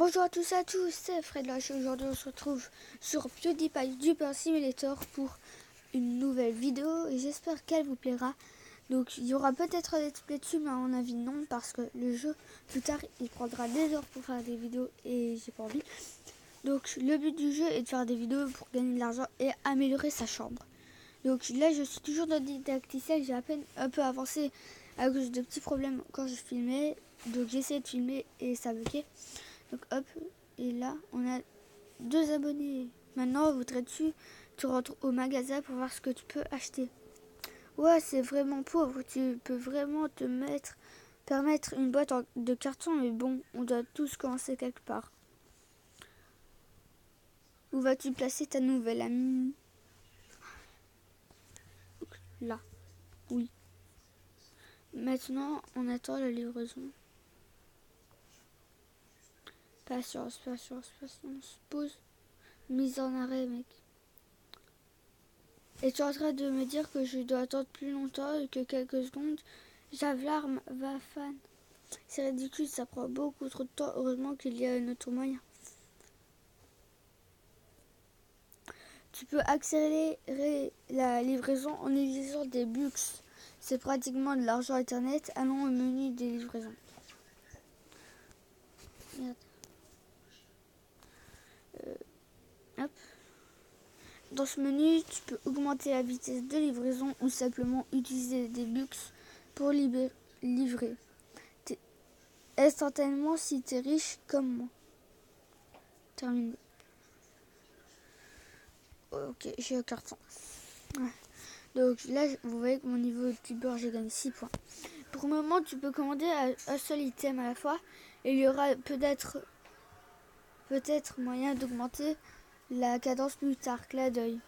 Bonjour à tous et à tous, c'est Fred Lach. Aujourd'hui on se retrouve sur PewDiePie du Pain Simulator pour une nouvelle vidéo et j'espère qu'elle vous plaira. Donc il y aura peut-être un let's play dessus, mais à mon avis non, parce que le jeu plus tard il prendra des heures pour faire des vidéos et j'ai pas envie. Donc le but du jeu est de faire des vidéos pour gagner de l'argent et améliorer sa chambre. Donc là je suis toujours dans le didacticiel, j'ai à peine un peu avancé à cause de petits problèmes quand je filmais. Donc j'ai essayé de filmer et ça bloquait. Donc hop, et là on a 2 abonnés. Maintenant voudrais-tu tu rentres au magasin pour voir ce que tu peux acheter. Ouais, c'est vraiment pauvre, tu peux vraiment permettre une boîte de carton, mais bon, on doit tous commencer quelque part. Où vas-tu placer ta nouvelle amie? Là, oui. Maintenant on attend la livraison. Patience, pause, mise en arrêt, mec. Et tu es en train de me dire que je dois attendre plus longtemps que quelques secondes? J'alarme, va fan. C'est ridicule, ça prend beaucoup trop de temps. Heureusement qu'il y a un autre moyen. Tu peux accélérer la livraison en utilisant des bugs. C'est pratiquement de l'argent internet. Allons au menu des livraisons. Merde. Hop. Dans ce menu, tu peux augmenter la vitesse de livraison ou simplement utiliser des bugs pour livrer instantanément si tu es riche comme moi. Terminé. Ok, j'ai un carton. Ouais. Donc là, vous voyez que mon niveau youtubeur, j'ai gagné 6 points. Pour le moment, tu peux commander un seul item à la fois. Et il y aura peut-être moyen d'augmenter la cadence plus tard. Clin d'œil.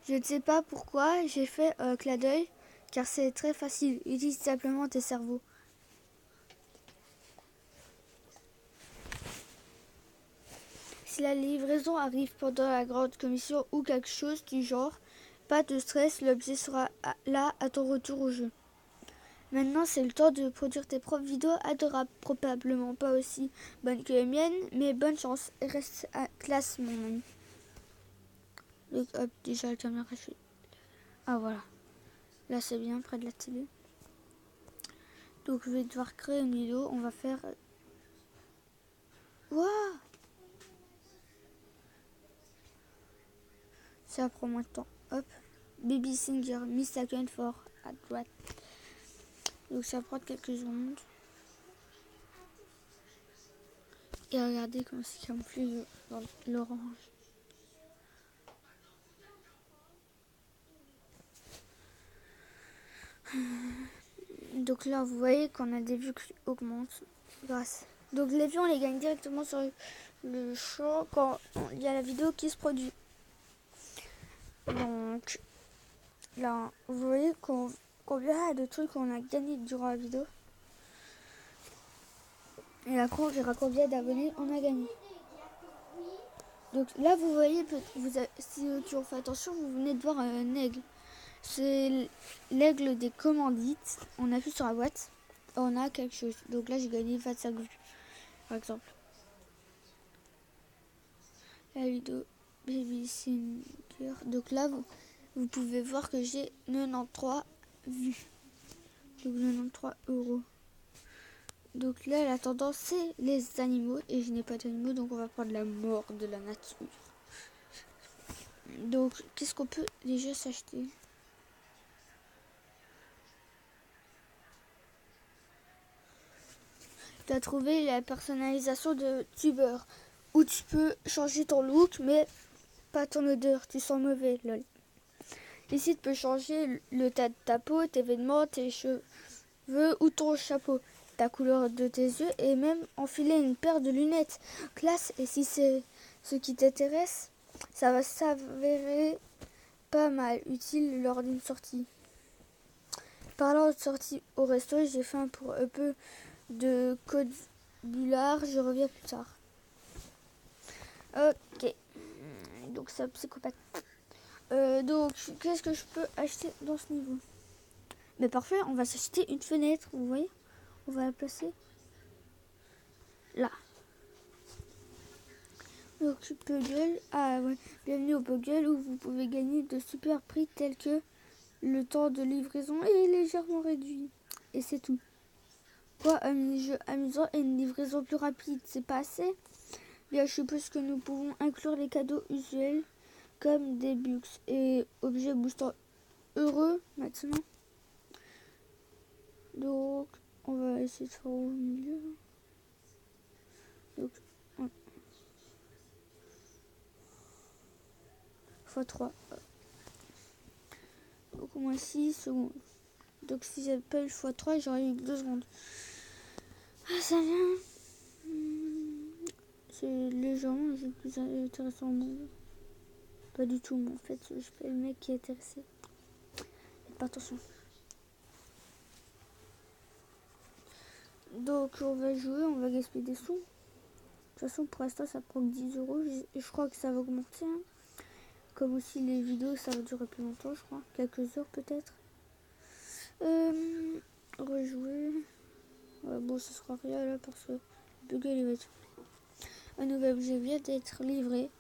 Je ne sais pas pourquoi j'ai fait un clin d'œil, car c'est très facile. Utilise simplement tes cerveaux. Si la livraison arrive pendant la grande commission ou quelque chose du genre, pas de stress, l'objet sera là à ton retour au jeu. Maintenant, c'est le temps de produire tes propres vidéos adorables. Probablement pas aussi bonnes que les miennes, mais bonne chance. Reste à classe, mon ami. Donc, hop, déjà la caméra, Ah, voilà. Là, c'est bien, près de la télé. Donc, je vais devoir créer une vidéo. On va faire... Waouh! Ça prend moins de temps. Hop. Baby Singer, Miss Again for à droite. Donc ça prend quelques secondes. Et regardez comment c'est camouflé dans l'orange. Donc là vous voyez qu'on a des vues qui augmentent grâce. Donc les vues on les gagne directement sur le champ quand il y a la vidéo qui se produit. Donc là vous voyez combien de trucs on a gagné durant la vidéo. Et après on verra combien d'abonnés on a gagné. Donc là vous voyez, si tu en fais attention, vous venez de voir un aigle. C'est l'aigle des commandites. On appuie sur la boîte, on a quelque chose. Donc là j'ai gagné 25 vues par exemple. La vidéo Baby Singer. Donc là vous pouvez voir que j'ai 93 vues. Donc 93 €. Donc là la tendance c'est les animaux et je n'ai pas d'animaux, donc on va prendre la mort de la nature. Donc qu'est-ce qu'on peut déjà s'acheter? Tu as trouvé la personnalisation de tubeur où tu peux changer ton look mais pas ton odeur, tu sens mauvais, lol. Ici tu peux changer le tas de ta peau, tes vêtements, tes cheveux ou ton chapeau, ta couleur de tes yeux et même enfiler une paire de lunettes. Classe, et si c'est ce qui t'intéresse, ça va s'avérer pas mal utile lors d'une sortie. Parlant de sortie au resto, j'ai faim pour un peu de code bullard, je reviens plus tard. Ok, donc c'est un psychopathe. Donc qu'est-ce que je peux acheter dans ce niveau? Mais parfait, on va s'acheter une fenêtre, vous voyez? On va la placer là. Donc Puggle, ah ouais, bienvenue au Puggle où vous pouvez gagner de super prix tels que le temps de livraison est légèrement réduit. Et c'est tout. Quoi, un mini-jeu amusant et une livraison plus rapide, c'est pas assez? Bien, je suppose que nous pouvons inclure les cadeaux usuels comme des bugs et objets boostants heureux maintenant. Donc, on va essayer de faire au milieu. Donc, x3. Donc, au moins 6 secondes. Donc, si j'appelle x3, j'aurai eu 2 secondes. Ah, ça vient. C'est légèrement le plus intéressant au monde. Pas du tout, mais en fait, je fais le mec qui est intéressé. Faites pas attention. Donc, on va jouer, on va gaspiller des sous. De toute façon, pour l'instant, ça prend 10 euros. Je crois que ça va augmenter. Hein. Comme aussi les vidéos, ça va durer plus longtemps, je crois. Quelques heures peut-être. Rejouer. Ouais, bon, ce sera rien là parce que le bug il va être. Un nouvel objet vient d'être livré.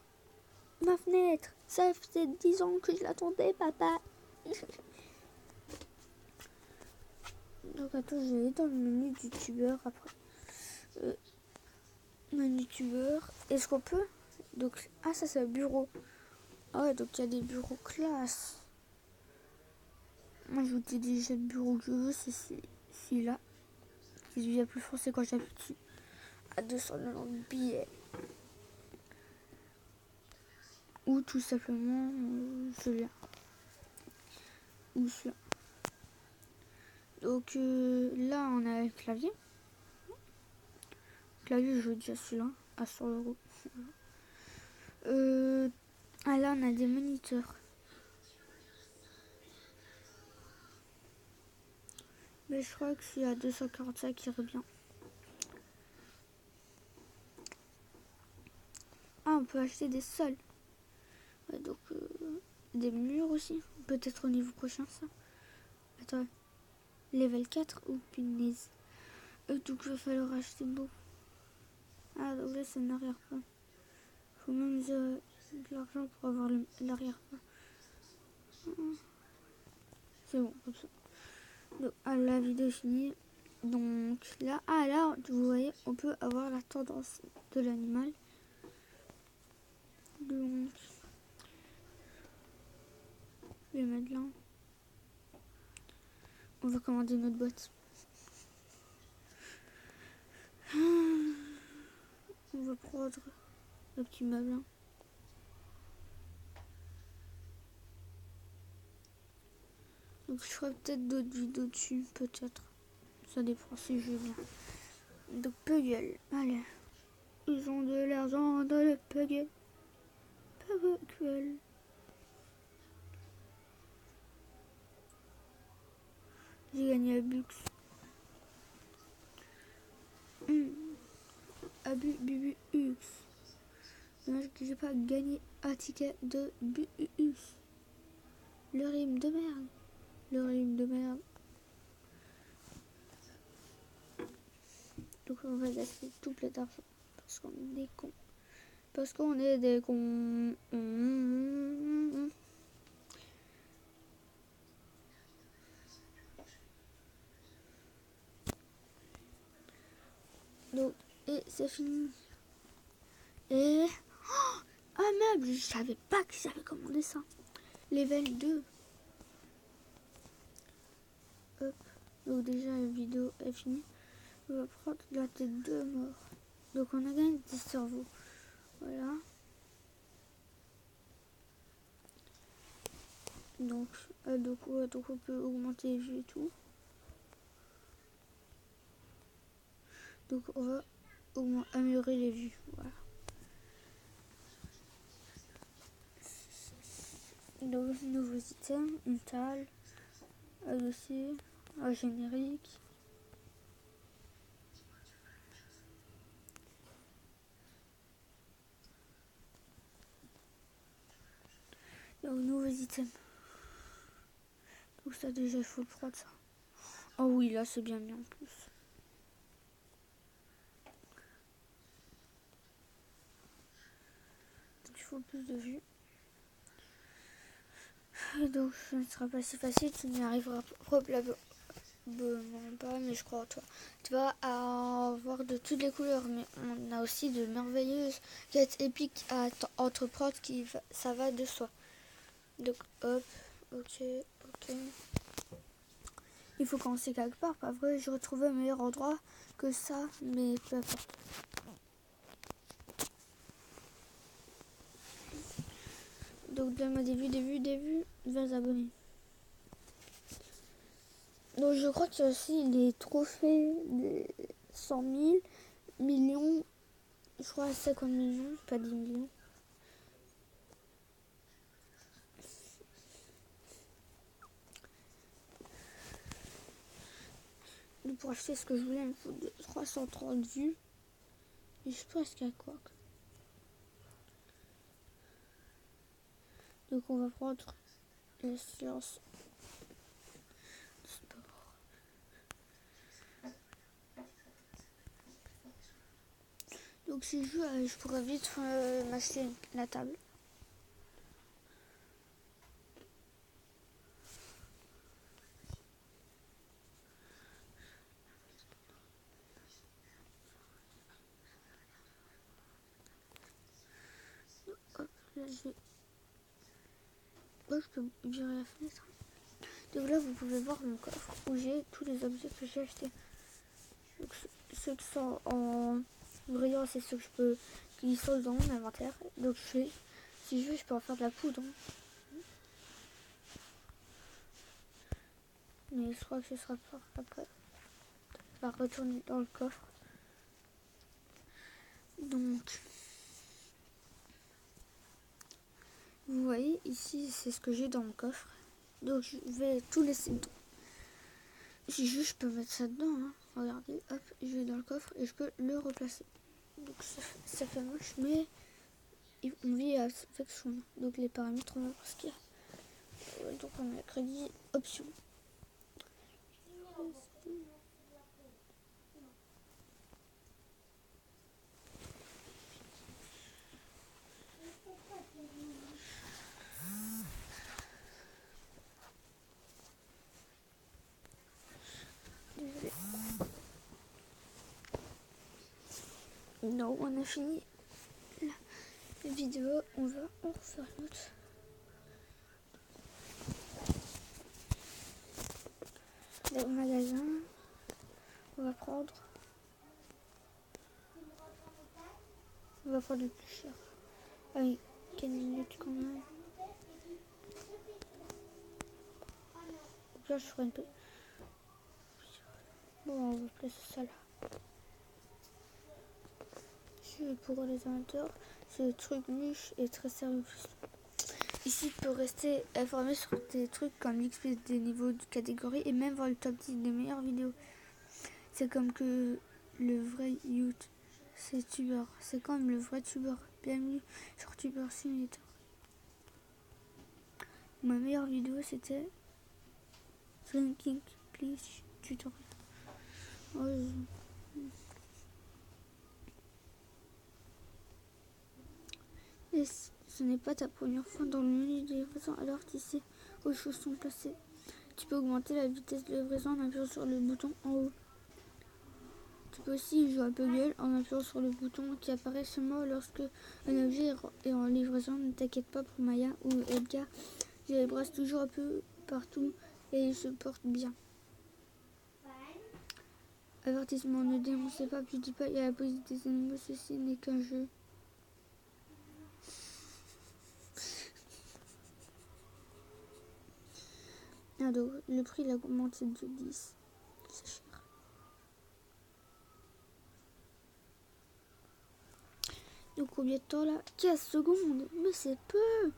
Ma fenêtre. Ça faisait 10 ans que je l'attendais, papa. Donc attends, je vais aller dans le menu du youtubeur après. Menu youtubeur. Est-ce qu'on peut? Donc, ah, ça c'est un bureau. Ah ouais, donc il y a des bureaux classe. Moi, je vous dis déjà le bureau que je veux, c'est celui-là. Qui devient plus foncé quand j'appuie dessus. À 290 billets. Ou tout simplement celui-là. Ou celui-là. Donc là, on a le clavier. Le clavier, je veux déjà celui-là. À 100 euros. Ah là, on a des moniteurs. Mais je crois que c'est à 245 qui irait bien. Ah, on peut acheter des sols. Ouais, donc, des murs aussi. Peut-être au niveau prochain, ça. Attends. Level 4 ou punaise. Donc, il va falloir acheter beaucoup. Ah, donc là, c'est un arrière-plan. Faut même de l'argent pour avoir l'arrière-plan. C'est bon, comme ça. Donc, la vidéo est finie. Donc là, là, vous voyez, on peut avoir la tendance de l'animal. Donc, je vais mettre là. On va commander notre boîte. On va prendre le petit meuble. Hein. Donc je ferai peut-être d'autres vidéos dessus, peut-être. Ça dépend si je veux bien. Donc Puggle, allez. Ils ont de l'argent dans le Puggle. Puggle. J'ai gagné à Bux. À Bubux. Dommage que j'ai pas gagné un ticket de Bux. Le rime de merde. Le rime de merde. Donc on va gaspiller tout plein d'argent. Parce qu'on est des cons. Parce qu'on est des cons. Donc, et c'est fini. Et... Oh, un meuble. Je savais pas que j'avais commandé ça. Level 2. Hop. Donc déjà la vidéo est finie. On va prendre la tête de mort. Donc on a gagné 10 cerveaux. Voilà. Donc, donc on peut augmenter les vues et tout. Donc on va améliorer les vues. Voilà. Donc nouveaux items, une table, un dossier, un générique. Donc nouveaux items. Donc ça déjà il faut le prendre ça. Oh oui là c'est bien mis en plus. faut plus de vues. Et donc ce ne sera pas si facile, tu n'y arriveras probablement pas, mais je crois en toi. Tu vas avoir de toutes les couleurs, mais on a aussi de merveilleuses quêtes épiques à entreprendre ça va de soi. Donc hop, ok. Il faut commencer quelque part, pas vrai? Je retrouve un meilleur endroit que ça, mais peu importe. Donc donne-moi des vues, 20 abonnés. Donc je crois qu'il y a aussi les trophées des 100 000, millions, je crois 50 millions, pas 10 millions. Pour acheter ce que je voulais, il me faut 330 vues. Et je pense qu'il y a quoi. Donc on va prendre la science sport. Donc si je pourrais vite m'acheter la table. Hop, là je peux virer la fenêtre. Donc là vous pouvez voir mon coffre où j'ai tous les objets que j'ai achetés. Donc ceux qui sont en brillant, c'est ceux que qui sont dans mon inventaire. Donc si je veux, je peux en faire de la poudre. Mais je crois que ce sera pas après. On va retourner dans le coffre. Donc, vous voyez, ici, c'est ce que j'ai dans mon coffre. Donc, je vais tout laisser dedans. Si je peux mettre ça dedans. Hein. Regardez, hop, je vais dans le coffre et je peux le replacer. Donc, ça fait moche, mais on vit avec son. Donc, les paramètres, on va voir ce qu'il y a. Donc, on a crédit, option. Désolé. Non, on a fini la vidéo. On va en refaire une autre. Au magasin, on va prendre le plus cher. Ah oui, quelle minute quand même. Donc là, je ferai une peu. Bon, on va placer ça là. Pour les amateurs, ce truc niche est très sérieux. Ici, tu peux rester informé sur des trucs comme l'XP des niveaux de catégorie et même voir le top 10 des meilleures vidéos. C'est comme que le vrai youth, c'est tubeur. C'est comme le vrai tubeur. Bienvenue sur Tuber Simulator. Ma meilleure vidéo, c'était Drinking Please Tutorial. Et ce n'est pas ta première fois dans le menu de livraison, alors tu sais où les choses sont placées. Tu peux augmenter la vitesse de livraison en appuyant sur le bouton en haut. Tu peux aussi jouer à Bugle en appuyant sur le bouton qui apparaît seulement lorsque un objet est en livraison. Ne t'inquiète pas pour Maya ou Edgar, je les brasse toujours un peu partout et ils se portent bien. Avertissement, ne dénoncez pas PewDiePie à la police des animaux, ceci n'est qu'un jeu. Donc, le prix il a augmenté de 10. C'est cher. Donc combien de temps là? 15 secondes. Mais c'est peu.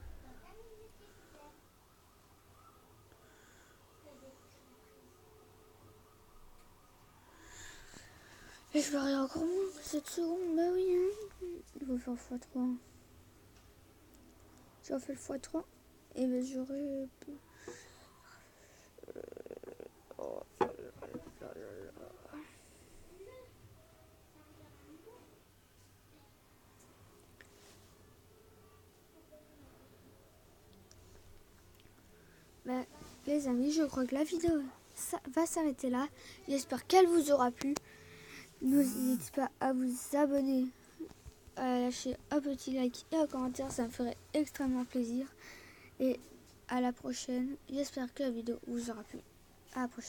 Et je verrai encore moins. 7 secondes. Bah oui. Hein. Il faut faire x3. Si on fait le x3. Et ben j'aurai... Oh. Les amis, je crois que la vidéo va s'arrêter là. J'espère qu'elle vous aura plu. N'hésitez pas à vous abonner, à lâcher un petit like et un commentaire, ça me ferait extrêmement plaisir. Et à la prochaine. J'espère que la vidéo vous aura plu. À la prochaine.